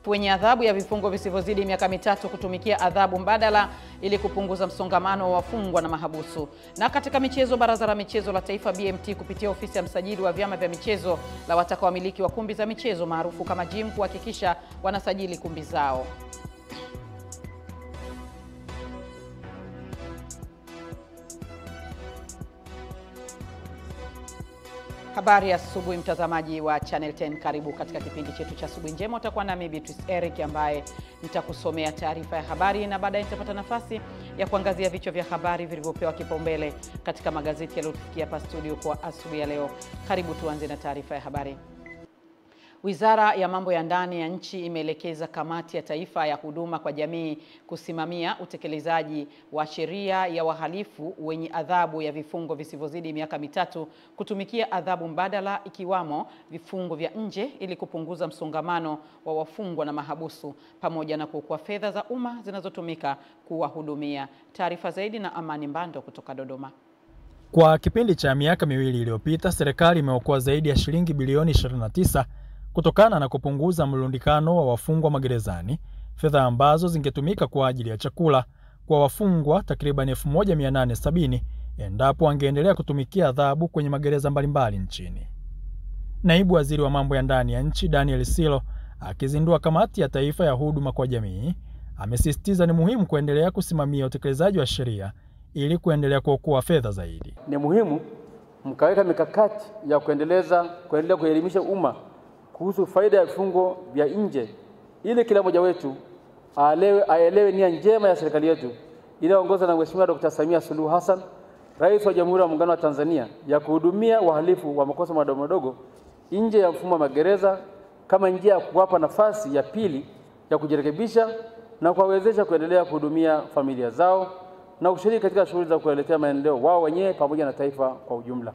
wenye adhabu ya vifungo visivyozidi miaka 3 kutumikia adhabu mbadala ili kupunguza msongamano wa wafungwa na mahabusu. Na katika michezo, Baraza la Michezo la Taifa BMT kupitia ofisi ya msajili wa vyama vya michezo la wataka wamiliki wa kumbi za michezo maarufu kama gym kuhakikisha wanasajili kumbi zao. Habari ya asubuhi mtazamaji wa Channel 10, karibu katika kipindi chetu cha asubuhi njema. Utakuwa nami Beatrice Eric ambaye nitakusomea taarifa ya habari na baadaye nitapata nafasi ya kuangazia vichwa vya habari vilivyopewa kipaumbele katika magazeti yaliyotufikia hapa studio kwa asubuhi ya leo. Karibu tuanze na taarifa ya habari. Wizara ya Mambo ya Ndani ya nchi imeelekeza Kamati ya Taifa ya Huduma kwa Jamii kusimamia utekelezaji wa sheria ya wahalifu wenye adhabu ya vifungo visivyozidi miaka 3 kutumikia adhabu mbadala ikiwamo vifungo vya nje ili kupunguza msongamano wa wafungwa na mahabusu pamoja na kuokoa fedha za umma zinazotumika kuwahudumia. Taarifa zaidi na Amani Mbando kutoka Dodoma. Kwa kipindi cha miaka 2 iliyopita, serikali imeokoa zaidi ya shilingi bilioni 29 kutokana na kupunguza mlundikano wa wafungwa magerezani, fedha ambazo zingetumika kwa ajili ya chakula kwa wafungwa takriban 1870 endapo wangeendelea kutumikia adhabu kwenye magereza mbalimbali nchini. Naibu Waziri wa Mambo ya Ndani ya nchi Daniel Silo, akizindua Kamati ya Taifa ya Huduma kwa Jamii, amesisitiza ni muhimu kuendelea kusimamia utekelezaji wa sheria ili kuendelea kuokoa fedha zaidi. Ni muhimu mkaweka mikakati ya kuendelea kuelimisha umma kuhusu faida ya vifungo vya nje ili kila mmoja wetu aelewe nia njema ya serikali yetu inayoongozwa na Mheshimiwa Dr. Samia Suluhu Hassan, Rais wa Jamhuri ya Muungano wa Tanzania, ya kuhudumia wahalifu wa makosa madogo madogo nje ya mfumo wa magereza kama njia ya kuwapa nafasi ya pili ya kujirekebisha na kuwawezesha kuendelea kuhudumia familia zao na kushiriki katika shughuli za kuelekea maendeleo wao wenyewe pamoja na taifa kwa ujumla.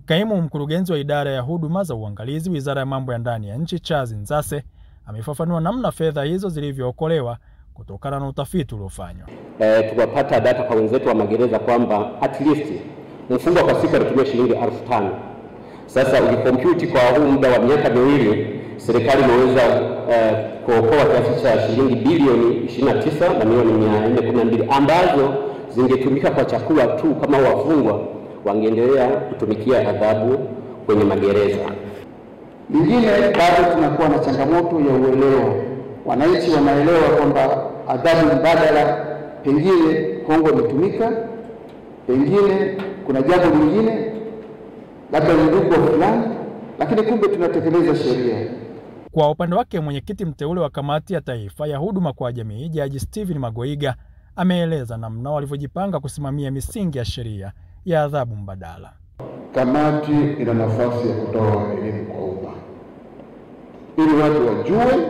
Kaimu mkurugenzi wa idara ya huduma za uangalizi Wizara ya Mambo ya Ndani ya nchi Charles Nzase amefafanua namna fedha hizo zilivyookolewa kutokana na utafiti uliofanywa. Tukapata data kwa wenzetu wa magereza kwamba at least mfungwa kwa siku anatumia shilingi 5,000. Sasa ukikompyuti kwa huu muda wa miaka 2, serikali imeweza kuokoa kiasi cha shilingi bilioni 29 na milioni 412 ambazo zingetumika kwa chakula tu kama wafungwa wangeendelea kutumikia adhabu kwenye magereza. Lingine, bado tunakuwa na changamoto ya uelewa. Wananchi wanaelewa kwamba adhabu mbadala pengine hongo imetumika, pengine kuna jambo lingine, labda ndugu fulani, lakini kumbe tunatekeleza sheria. Kwa upande wake, mwenyekiti mteule wa Kamati ya Taifa ya Huduma kwa Jamii Jaji Steven Magoiga ameeleza namna walivyojipanga kusimamia misingi ya sheria ya adhabu mbadala. Kamati ina nafasi ya kutoa elimu kwa umma ili watu wajue,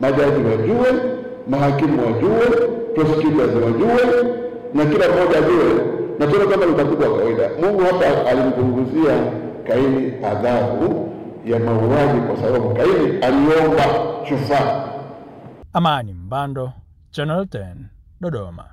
majaji wajue, mahakimu wajue, prosecutors wajue, na kila mmoja ajue, na tena kama utakuwa kawaida. Mungu hapa alimpunguzia Kaini adhabu ya mauaji kwa sababu Kaini aliomba shufaa. Amani Mbando, Channel 10, Dodoma.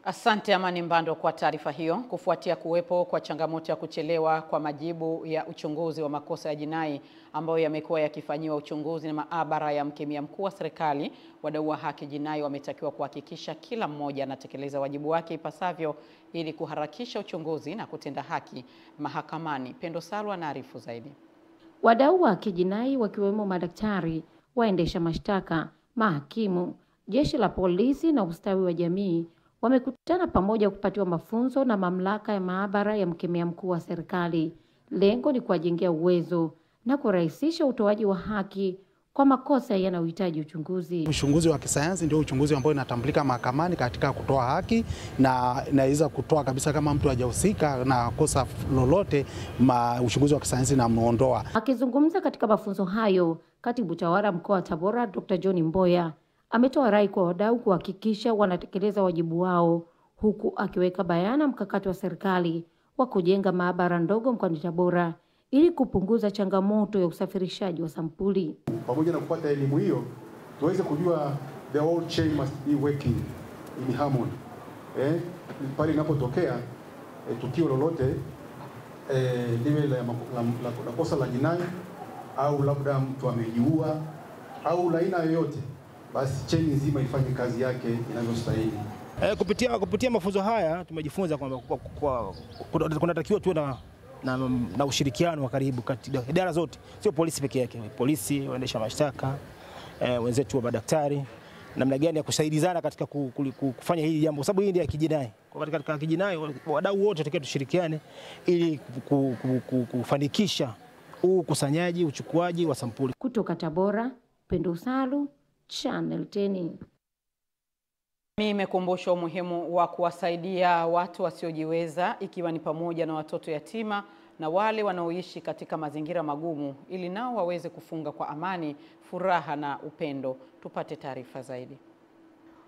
Asante Amani Mbando kwa taarifa hiyo. Kufuatia kuwepo kwa changamoto ya kuchelewa kwa majibu ya uchunguzi wa makosa ya jinai ambayo yamekuwa yakifanyiwa uchunguzi na maabara ya mkemia mkuu wa serikali, wadau wa haki jinai wametakiwa kuhakikisha kila mmoja anatekeleza wajibu wake ipasavyo ili kuharakisha uchunguzi na kutenda haki mahakamani. Pendo Salwa anaarifu zaidi. Wadau wa haki jinai wakiwemo madaktari, waendesha mashtaka, mahakimu, jeshi la polisi na ustawi wa jamii wamekutana pamoja kupatiwa mafunzo na mamlaka ya maabara ya mkemia mkuu wa serikali. Lengo ni kuwajengea uwezo na kurahisisha utoaji wa haki kwa makosa yanayohitaji uchunguzi. Uchunguzi wa kisayansi ndio uchunguzi ambao unatambulika mahakamani katika kutoa haki na inaweza kutoa kabisa kama mtu hajahusika na kosa lolote, uchunguzi wa kisayansi na muondoa. Akizungumza katika mafunzo hayo, Katibu Tawala Mkoa wa Tabora Dr. John Mboya ametoa rai kwa wadau kuhakikisha wanatekeleza wajibu wao, huku akiweka bayana mkakati wa serikali wa kujenga maabara ndogo mkoani Tabora ili kupunguza changamoto ya usafirishaji wa sampuli. Pamoja na kupata elimu hiyo, tuweze kujua the whole chain must be working in harmony. Pale inapotokea tukio lolote liwe la kosa la jinai au labda mtu amejiua au la aina yoyote, basi cheni nzima ifanye kazi yake inavyostahili. Kupitia mafunzo haya tumejifunza kwamba kunatakiwa tuwe na ushirikiano wa karibu kati ya idara zote, sio polisi peke yake, polisi, waendesha mashtaka, wenzetu wa madaktari, namna gani ya kusaidizana katika kufanya hili jambo, sababu hii ndio ya kijinai. Kwa katika kijinai wadau wote tunatakiwa tushirikiane ili kufanikisha ukusanyaji, uchukuaji wa sampuli. Kutoka Tabora, Pendo Salu, Channel 10. Imekumbusha umuhimu wa kuwasaidia watu wasiojiweza, ikiwa ni pamoja na watoto yatima na wale wanaoishi katika mazingira magumu, ili nao waweze kufunga kwa amani, furaha na upendo. Tupate taarifa zaidi.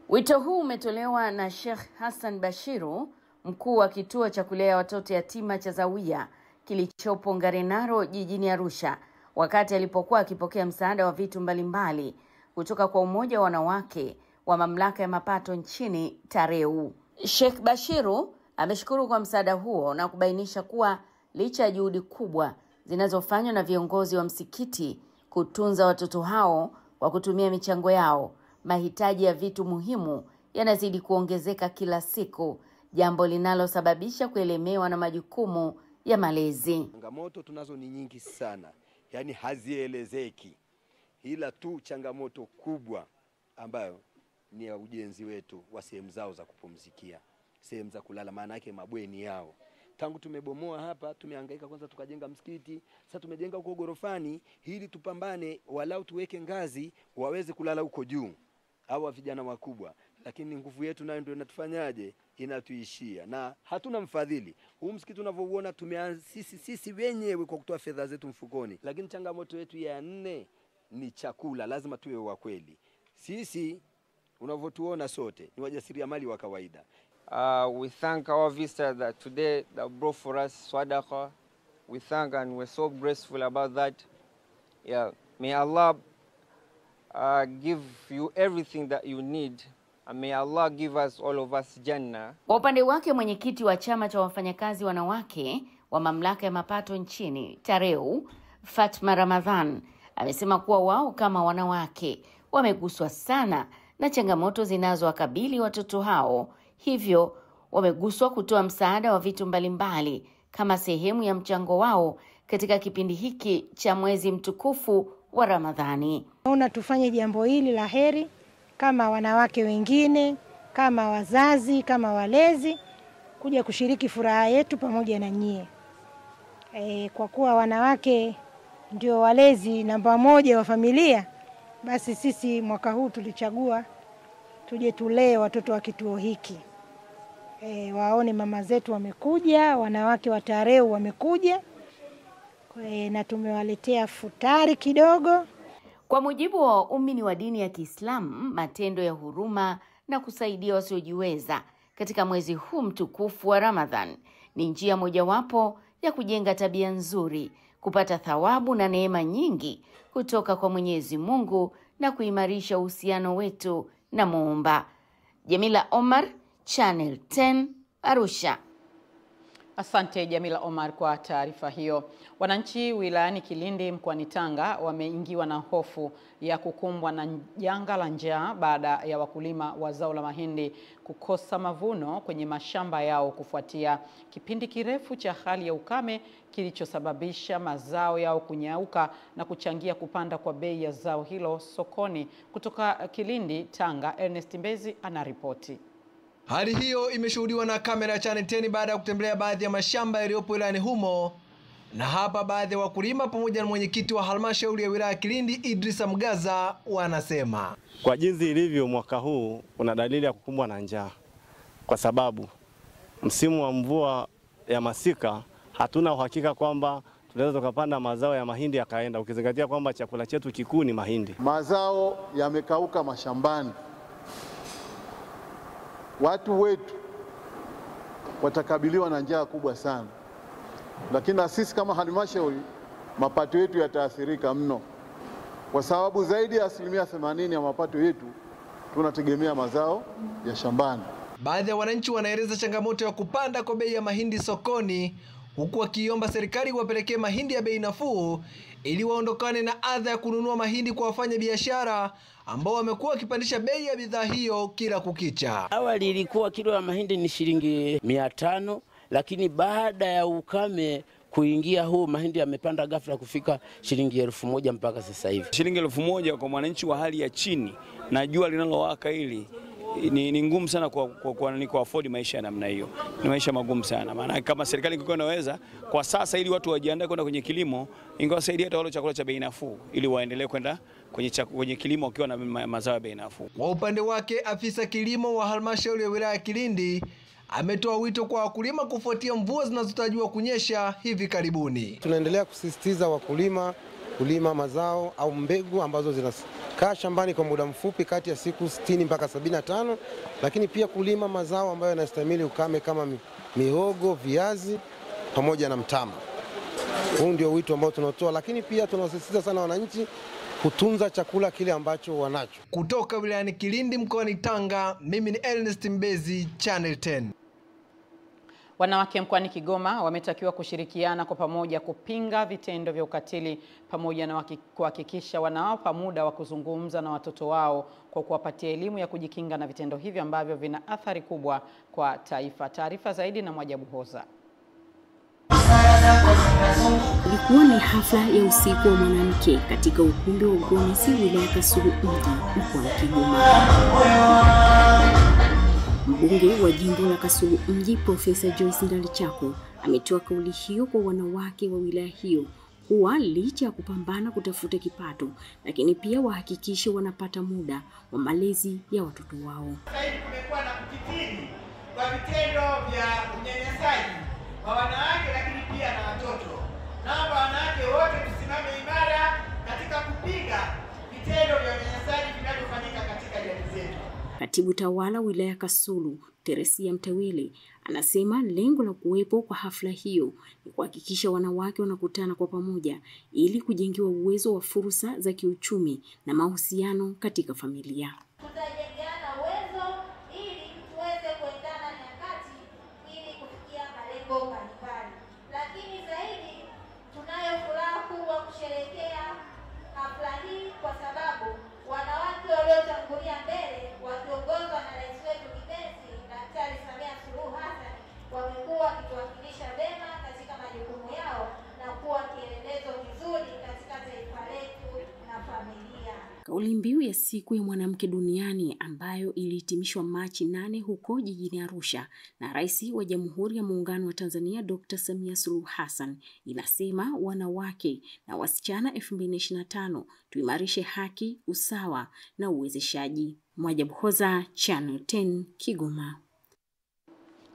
Wito huu umetolewa na Sheikh Hassan Bashiru, mkuu wa kituo cha kulea watoto yatima cha Zawiya kilichopo Ngarenaro jijini Arusha, wakati alipokuwa akipokea msaada wa vitu mbalimbali kutoka kwa Umoja wa Wanawake wa Mamlaka ya Mapato nchini TAREU. Sheikh Bashiru ameshukuru kwa msaada huo na kubainisha kuwa licha ya juhudi kubwa zinazofanywa na viongozi wa msikiti kutunza watoto hao kwa kutumia michango yao, mahitaji ya vitu muhimu yanazidi kuongezeka kila siku, jambo linalosababisha kuelemewa na majukumu ya malezi. Changamoto tunazo ni nyingi sana, yani hazielezeki. Ila tu changamoto kubwa ambayo ni ya ujenzi wetu wa sehemu zao za kupumzikia, sehemu za kulala, maana yake mabweni yao. Tangu tumebomoa hapa, tumehangaika kwanza tukajenga msikiti, sasa tumejenga huko gorofani ili tupambane walau tuweke ngazi waweze kulala huko juu hawa vijana wakubwa, lakini nguvu yetu nayo ndio inatufanyaje, inatuishia na hatuna mfadhili. Huu msikiti unavyouona tumeanzisha sisi wenyewe kwa kutoa fedha zetu mfukoni, lakini changamoto yetu ya 4 ni chakula. Lazima tuwe wa kweli. Sisi unavyotuona sote ni wajasiriamali wa kawaida. We thank our visitor that today that brought for us Sadaqa. We thank and we're so grateful about that. Yeah, may Allah give you everything that you need, and may Allah give us all of us Jannah. Kwa upande wake, mwenyekiti wa chama cha wafanyakazi wanawake wa Mamlaka ya Mapato nchini TAREU, Fatma Ramadhan, amesema kuwa wao kama wanawake wameguswa sana na changamoto zinazowakabili watoto hao, hivyo wameguswa kutoa msaada wa vitu mbalimbali kama sehemu ya mchango wao katika kipindi hiki cha mwezi mtukufu wa Ramadhani. Naona tufanye jambo hili la heri kama wanawake wengine, kama wazazi, kama walezi, kuja kushiriki furaha yetu pamoja na nyie. Kwa kuwa wanawake ndio walezi namba 1 wa familia, basi sisi mwaka huu tulichagua tuje tulee watoto wa kituo hiki. Waone mama zetu wamekuja, wanawake wa TAREU wamekuja, na tumewaletea futari kidogo. Kwa mujibu wa waumini wa dini ya Kiislamu, matendo ya huruma na kusaidia wasiojiweza katika mwezi huu mtukufu wa Ramadhan ni njia mojawapo ya kujenga tabia nzuri, kupata thawabu na neema nyingi kutoka kwa Mwenyezi Mungu na kuimarisha uhusiano wetu na Muumba. Jamila Omar, Channel 10, Arusha. Asante Jamila Omar kwa taarifa hiyo. Wananchi wilayani Kilindi mkoani Tanga wameingiwa na hofu ya kukumbwa na janga la njaa baada ya wakulima wa zao la mahindi kukosa mavuno kwenye mashamba yao kufuatia kipindi kirefu cha hali ya ukame kilichosababisha mazao yao kunyauka na kuchangia kupanda kwa bei ya zao hilo sokoni. Kutoka Kilindi, Tanga, Ernest Mbezi anaripoti. Hali hiyo imeshuhudiwa na kamera ya Channel 10 baada ya kutembelea baadhi ya mashamba yaliyopo wilayani humo, na hapa baadhi ya wakulima pamoja na mwenyekiti wa halmashauri ya wilaya Kilindi Idrisa Mgaza wanasema kwa jinsi ilivyo mwaka huu kuna dalili ya kukumbwa na njaa, kwa sababu msimu wa mvua ya masika hatuna uhakika kwamba tunaweza tukapanda mazao ya mahindi yakaenda, ukizingatia kwamba chakula chetu kikuu ni mahindi. Mazao yamekauka mashambani. Watu wetu watakabiliwa na njaa kubwa sana, lakini na sisi kama halmashauri mapato yetu yataathirika mno, kwa sababu zaidi ya 80% ya mapato yetu tunategemea mazao ya shambani. Baadhi ya wananchi wanaeleza changamoto ya kupanda kwa bei ya mahindi sokoni, huku wakiomba serikali wapelekee mahindi ya bei nafuu ili waondokane na adha ya kununua mahindi kwa wafanya biashara ambao wamekuwa wakipandisha bei ya bidhaa hiyo kila kukicha. Awali ilikuwa kilo ya mahindi ni shilingi 500, lakini baada ya ukame kuingia huu mahindi yamepanda ghafla kufika shilingi 1000 mpaka sasa hivi. Shilingi 1000 kwa mwananchi wa hali ya chini na jua linalowaka hili ni ngumu sana kwa afford maisha ya namna hiyo. Ni maisha magumu sana. Maana kama serikali ingekuwa inaweza kwa sasa ili watu wajiandae kwenda kwenye kilimo, ingewasaidia hata wale chakula cha bei nafuu ili waendelee kwenda kwenye kilimo wakiwa na mazao ya bei nafuu. Kwa upande wake, afisa kilimo wa halmashauri ya wilaya ya Kilindi ametoa wito kwa wakulima kufuatia mvua zinazotarajiwa kunyesha hivi karibuni. Tunaendelea kusisitiza wakulima kulima mazao au mbegu ambazo zinakaa shambani kwa muda mfupi kati ya siku 60 mpaka 75, lakini pia kulima mazao ambayo yanastahimili ukame kama mihogo, viazi pamoja na mtama. Huu ndio wito ambao tunatoa, lakini pia tunawasisitiza sana wananchi kutunza chakula kile ambacho wanacho. Kutoka wilayani Kilindi mkoani Tanga, mimi ni Ernest Mbezi, Channel 10. Wanawake mkoani Kigoma wametakiwa kushirikiana kwa pamoja kupinga vitendo vya ukatili pamoja na kuhakikisha wanawapa muda wa kuzungumza na watoto wao kwa kuwapatia elimu ya kujikinga na vitendo hivyo ambavyo vina athari kubwa kwa taifa. Taarifa zaidi na Mwajabu Hoza. Ilikuwa ni hafla ya usiku wa mwanamke katika ukumbi wa Ugonisi wilaya Kasulu mkoani Kigoma. Mbunge wa jimbo la Kasulu Mji Profesa Joyce Ndalichako ametoa kauli hiyo kwa wanawake wa wilaya hiyo kuwa licha ya kupambana kutafuta kipato, lakini pia wahakikishe wanapata muda wa malezi ya watoto wao. Sasa hivi kumekuwa na kukithiri kwa vitendo vya unyanyasaji kwa wanawake lakini pia na watoto. Naomba wanawake wote tusimame imara katika kupinga vitendo vya unyanyasaji vinavyofanyika katika jamii zetu. Katibu tawala wilaya Kasulu, Teresia Mtawile, anasema lengo la kuwepo kwa hafla hiyo ni kuhakikisha wanawake wanakutana kwa pamoja ili kujengewa uwezo wa fursa za kiuchumi na mahusiano katika familia. Tutajengeana uwezo ili tuweze kuendana na nyakati ili kufikia malengo mbalimbali. Lakini zaidi tunayo furaha kubwa kusherehekea hafla hii kwa sababu wanawake waliotangulia mbele wakiongozwa na rais wetu kipenzi Daktari Samia Suluhu Hassan wamekuwa wakituwakilisha vema katika majukumu yao na kuwa kielelezo kizuri katika taifa letu na familia. Kauli mbiu ya siku ya mwanamke duniani ambayo ilihitimishwa Machi 8 huko jijini Arusha na Rais wa Jamhuri ya Muungano wa Tanzania Dr. Samia Suluhu Hassan inasema wanawake na wasichana 2025 tuimarishe haki, usawa na uwezeshaji. Mwajabu Hoza, Channel 10, Kigoma.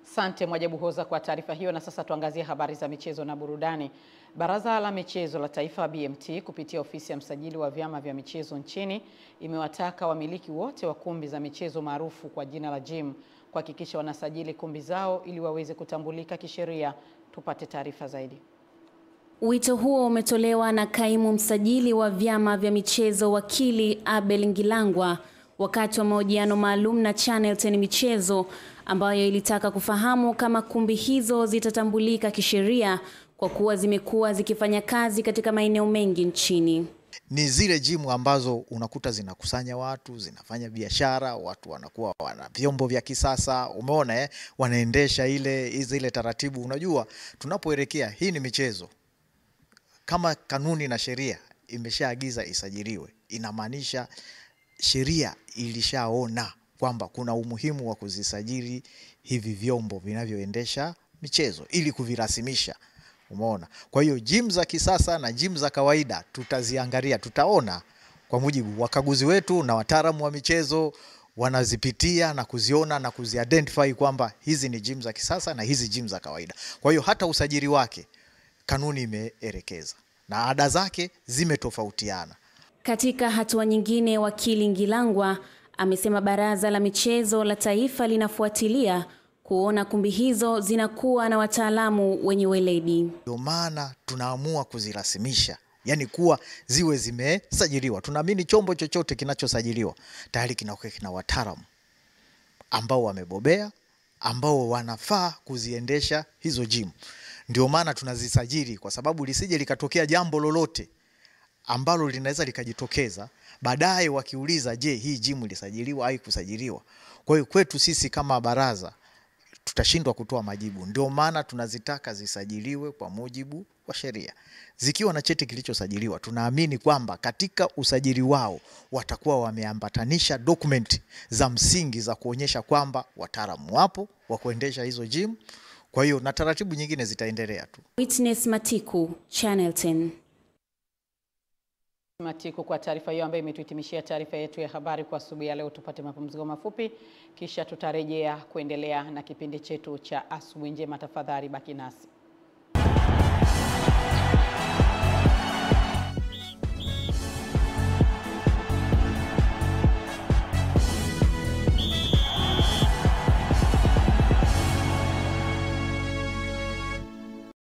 Asante Mwajabu Hoza kwa taarifa hiyo, na sasa tuangazie habari za michezo na burudani. Baraza la Michezo la Taifa BMT kupitia ofisi ya msajili wa vyama vya michezo nchini imewataka wamiliki wote wa kumbi za michezo maarufu kwa jina la gym kuhakikisha wanasajili kumbi zao ili waweze kutambulika kisheria. Tupate taarifa zaidi. Wito huo umetolewa na kaimu msajili wa vyama vya michezo wakili Abel Ngilangwa wakati wa mahojiano maalum na Channel 10 Michezo, ambayo ilitaka kufahamu kama kumbi hizo zitatambulika kisheria kwa kuwa zimekuwa zikifanya kazi katika maeneo mengi nchini. Ni zile jimu ambazo unakuta zinakusanya watu, zinafanya biashara, watu wanakuwa wana vyombo vya kisasa, umeona wanaendesha ile taratibu. Unajua tunapoelekea hii ni michezo, kama kanuni na sheria imeshaagiza isajiliwe, inamaanisha sheria ilishaona kwamba kuna umuhimu wa kuzisajili hivi vyombo vinavyoendesha michezo ili kuvirasimisha. Umeona? Kwa hiyo gym za kisasa na gym za kawaida tutaziangalia, tutaona kwa mujibu wakaguzi wetu na wataalamu wa michezo wanazipitia na kuziona na kuziidentify kwamba hizi ni gym za kisasa na hizi gym za kawaida. Kwa hiyo hata usajili wake kanuni imeelekeza na ada zake zimetofautiana. Katika hatua nyingine, wakili Ngilangwa amesema Baraza la Michezo la Taifa linafuatilia kuona kumbi hizo zinakuwa na wataalamu wenye weledi. Ndio maana tunaamua kuzirasimisha, yani kuwa ziwe zimesajiliwa. Tunaamini chombo chochote kinachosajiliwa tayari kinakuwa kina wataalamu ambao wamebobea, ambao wanafaa kuziendesha hizo gym. Ndio maana tunazisajili, kwa sababu lisije likatokea jambo lolote ambalo linaweza likajitokeza baadaye wakiuliza, je, hii gym ilisajiliwa au kusajiliwa? Kwa hiyo kwetu sisi kama baraza tutashindwa kutoa majibu. Ndio maana tunazitaka zisajiliwe kwa mujibu wa sheria. Zikiwa na cheti kilichosajiliwa, tunaamini kwamba katika usajili wao watakuwa wameambatanisha document za msingi za kuonyesha kwamba wataalamu wapo wa kuendesha hizo gym. Kwa hiyo na taratibu nyingine zitaendelea tu. Witness Matiku, Channel 10. Matiku kwa taarifa hiyo ambayo imetuhitimishia taarifa yetu ya habari kwa asubuhi ya leo. Tupate mapumziko mafupi kisha tutarejea kuendelea na kipindi chetu cha Asubuhi Njema. Tafadhali baki nasi.